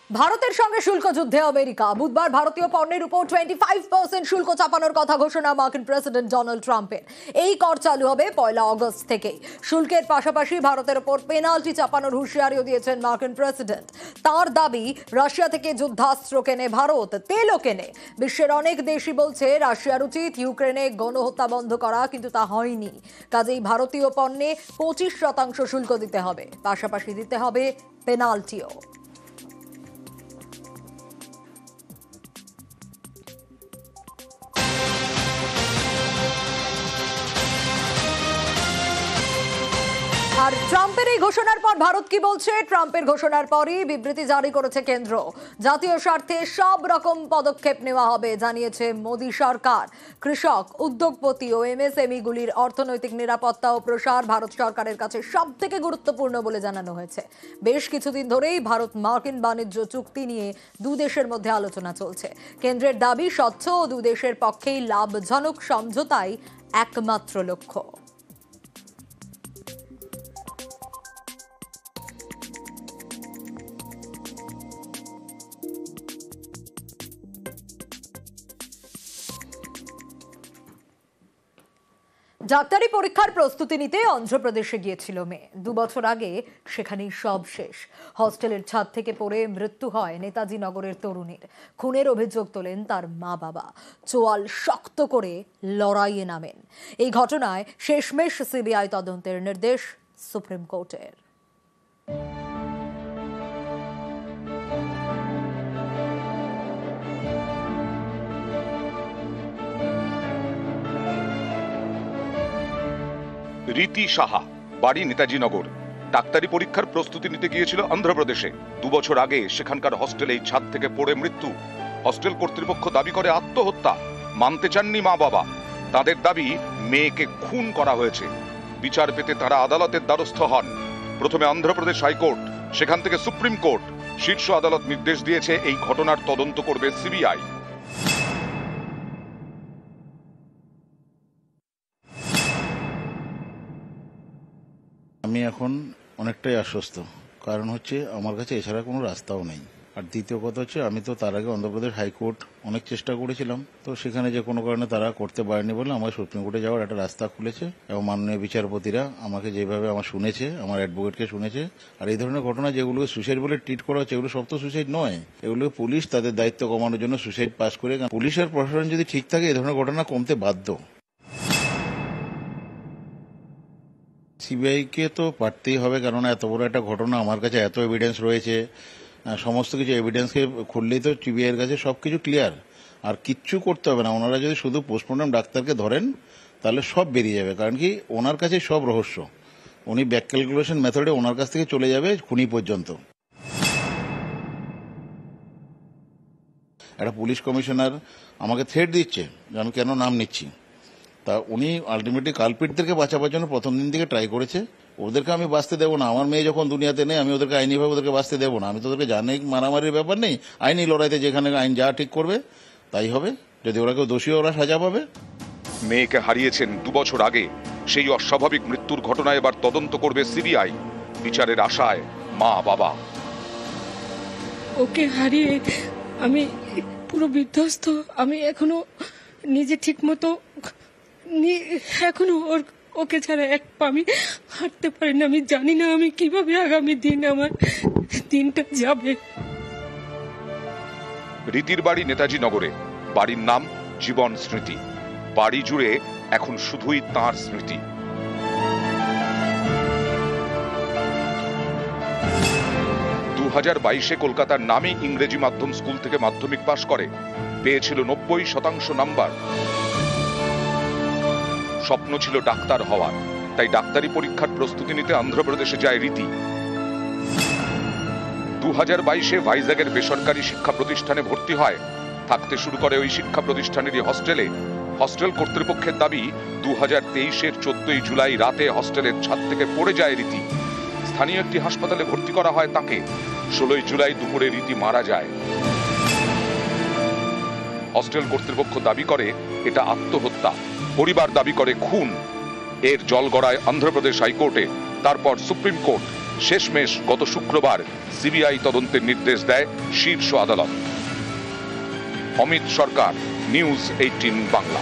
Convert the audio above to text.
ভারতের সঙ্গে শুল্ক যুদ্ধে আমেরিকা বুধবার ভারতীয় পণ্যের উপর 25% শুল্ক চাপানোর কথা ঘোষণা মার্কিন প্রেসিডেন্ট ডোনাল্ড ট্রাম্পের। এই কর চালু হবে 1 আগস্ট থেকে। শুল্কের পাশাপাশি ভারতের উপর পেনাল্টি চাপানোর হুঁশিয়ারিও দিয়েছেন মার্কিন প্রেসিডেন্ট। তার দাবি, রাশিয়া থেকে যুদ্ধাস্ত্র কেনে ভারত, তেলও কেনে। বিশ্বের অনেক দেশই বলছে রাশিয়ার উচিত ইউক্রেনে গণহত্যা বন্ধ করা, কিন্তু তা হয়নি। কাজেই ভারতীয় পণ্যে 25% শুল্ক দিতে হবে, পাশাপাশি দিতে হবে পেনাল্টিও। আর ট্রাম্পের এই ঘোষণার পর ভারত কি বলছে? ট্রাম্পের ঘোষণার পরই বিবৃতি জারি করেছে কেন্দ্র। জাতীয় স্বার্থে সব রকম পদক্ষেপ নেওয়া হবে জানিয়েছে মোদী সরকার। কৃষক, উদ্যোগপতি ও এমএসএমই গুলির অর্থনৈতিক নিরাপত্তা ও প্রসার ভারত সরকারের কাছে সবথেকে গুরুত্বপূর্ণ বলে জানানো হয়েছে। বেশ কিছুদিন ধরেই ভারত মার্কিন বাণিজ্য চুক্তি নিয়ে দুদেশের মধ্যে আলোচনা চলছে। কেন্দ্রের দাবি, স্বচ্ছ ও দুদেশের পক্ষেই লাভজনক সমঝোতাই একমাত্র লক্ষ্য। ডাক্তারি পরীক্ষার প্রস্তুতি নিতে অন্ধ্রপ্রদেশে গিয়েছিল মেয়ে। 2 বছর আগে সেখানেই সব শেষ। হস্টেলের ছাদ থেকে পড়ে মৃত্যু হয় নেতাজি নগরের তরুণীর। খুনের অভিযোগ তোলেন তার মা বাবা। চোয়াল শক্ত করে লড়াইয়ে নামেন। এই ঘটনায় শেষমেশ সিবিআই তদন্তের নির্দেশ সুপ্রিম কোর্টের। রীতি সাহা, বাড়ি নেতাজি নগর। ডাক্তারি পরীক্ষার প্রস্তুতি নিতে গিয়েছিল অন্ধ্রপ্রদেশে। 2 বছর আগে সেখানকার হস্টেলেই ছাদ থেকে পড়ে মৃত্যু। হস্টেল কর্তৃপক্ষ দাবি করে আত্মহত্যা। মানতে চাননি মা বাবা। তাদের দাবি, মেয়েকে খুন করা হয়েছে। বিচার পেতে তারা আদালতের দ্বারস্থ হন। প্রথমে অন্ধ্রপ্রদেশ হাইকোর্ট, সেখান থেকে সুপ্রিম কোর্ট। শীর্ষ আদালত নির্দেশ দিয়েছে এই ঘটনার তদন্ত করবে সিবিআই। আমি এখন অনেকটাই আশ্বস্ত, কারণ হচ্ছে আমার কাছে এছাড়া কোনো রাস্তাও নেই। আর দ্বিতীয় কথা হচ্ছে, আমি তো তার আগে অন্ধ্রপ্রদেশ হাইকোর্ট অনেক চেষ্টা করেছিলাম, তো সেখানে যে কোনো কারণে তারা করতে পারেনি বলে আমার সুপ্রিম কোর্টে যাওয়ার একটা রাস্তা খুলেছে। এবং মাননীয় বিচারপতিরা আমাকে যেভাবে আমার শুনেছে, আমার অ্যাডভোকেটকে শুনেছে। আর এই ধরনের ঘটনা যেগুলো সুইসাইড বলে ট্রিট করা হচ্ছে, এগুলো সব তো সুইসাইড নয়। এগুলো পুলিশ তাদের দায়িত্ব কমানোর জন্য সুইসাইড পাস করে। পুলিশ আর প্রশাসন যদি ঠিক থাকে, এই ধরনের ঘটনা কমতে বাধ্য। সিবিআইকে তো পারতেই হবে, কেননা এত বড় একটা ঘটনা, আমার কাছে এত এভিডেন্স রয়েছে। সমস্ত কিছু এভিডেন্সকে খুললেই তো সিবিআইয়ের কাছে সবকিছু ক্লিয়ার। আর কিচ্ছু করতে হবে না। ওনারা যদি শুধু পোস্টমর্টম ডাক্তারকে ধরেন, তাহলে সব বেরিয়ে যাবে। কারণ কি, ওনার কাছে সব রহস্য। উনি ব্যাক ক্যালকুলেশন মেথডে ওনার কাছ থেকে চলে যাবে খুনি পর্যন্ত। একটা পুলিশ কমিশনার আমাকে থ্রেট দিচ্ছে যে আমি কেন নাম নিচ্ছি। তা উনি আলটিমেটলি কালপিটদেরকে বাঁচাবার জন্য প্রথম দিন থেকে ট্রাই করেছে। ওদেরকে আমি বাঁচতে দেবো না। আমার মেয়ে যখন দুনিয়াতে নেই, আমি ওদেরকে আইনিভাবে ওদেরকে বাঁচতে দেবো না। আমি তো ওদেরকে জানি মারামারির ব্যাপার নেই। আইনি লড়াইতে যেখানে আইন যা ঠিক করবে তাই হবে। যদি ওরা কেউ দোষী, ওরা সাজা পাবে। মেয়েকে হারিয়েছেন 2 বছর আগে। সেই অস্বাভাবিক মৃত্যুর ঘটনা এবার তদন্ত করবে সিবিআই। বিচারের আশায় মা বাবা। ওকে হারিয়ে আমি পুরো বিধ্বস্ত। আমি এখনো নিজে ঠিক মতো এখনো ওকে ছাড়া এক পা আমি হাঁটতে পারি না। আমি জানি না আমি কিভাবে আগামী দিন আমার দিনটা যাবে। রীতির বাড়ি নেতাজি নগরে। বাড়ির নাম জীবন স্মৃতি। বাড়ি জুড়ে এখন শুধুই তাঁর স্মৃতি। 2022-এ কলকাতার নামী ইংরেজি মাধ্যম স্কুল থেকে মাধ্যমিক পাশ করে। পেয়েছিল 90% নাম্বার। স্বপ্ন ছিল ডাক্তার হওয়ার, তাই ডাক্তারি পরীক্ষার প্রস্তুতি নিতে অন্ধ্রপ্রদেশে যায় রীতি। 2022-এ ভাইজাগের বেসরকারি শিক্ষা প্রতিষ্ঠানে ভর্তি হয়। থাকতে শুরু করে ওই শিক্ষা প্রতিষ্ঠানেরই হস্টেলে। হস্টেল কর্তৃপক্ষের দাবি, 2023-এর 14 জুলাই রাতে হস্টেলের ছাদ থেকে পড়ে যায় রীতি। স্থানীয় একটি হাসপাতালে ভর্তি করা হয় তাকে। 16 জুলাই দুপুরে রীতি মারা যায়। হস্টেল কর্তৃপক্ষ দাবি করে এটা আত্মহত্যা। পরিবার দাবি করে খুন। এর জল গড়ায় অন্ধ্রপ্রদেশ হাইকোর্টে, তারপর সুপ্রিম কোর্ট। শেষমেশ গত শুক্রবার সিবিআই তদন্তের নির্দেশ দেয় শীর্ষ আদালত। অমিত সরকার, নিউজ 18 বাংলা।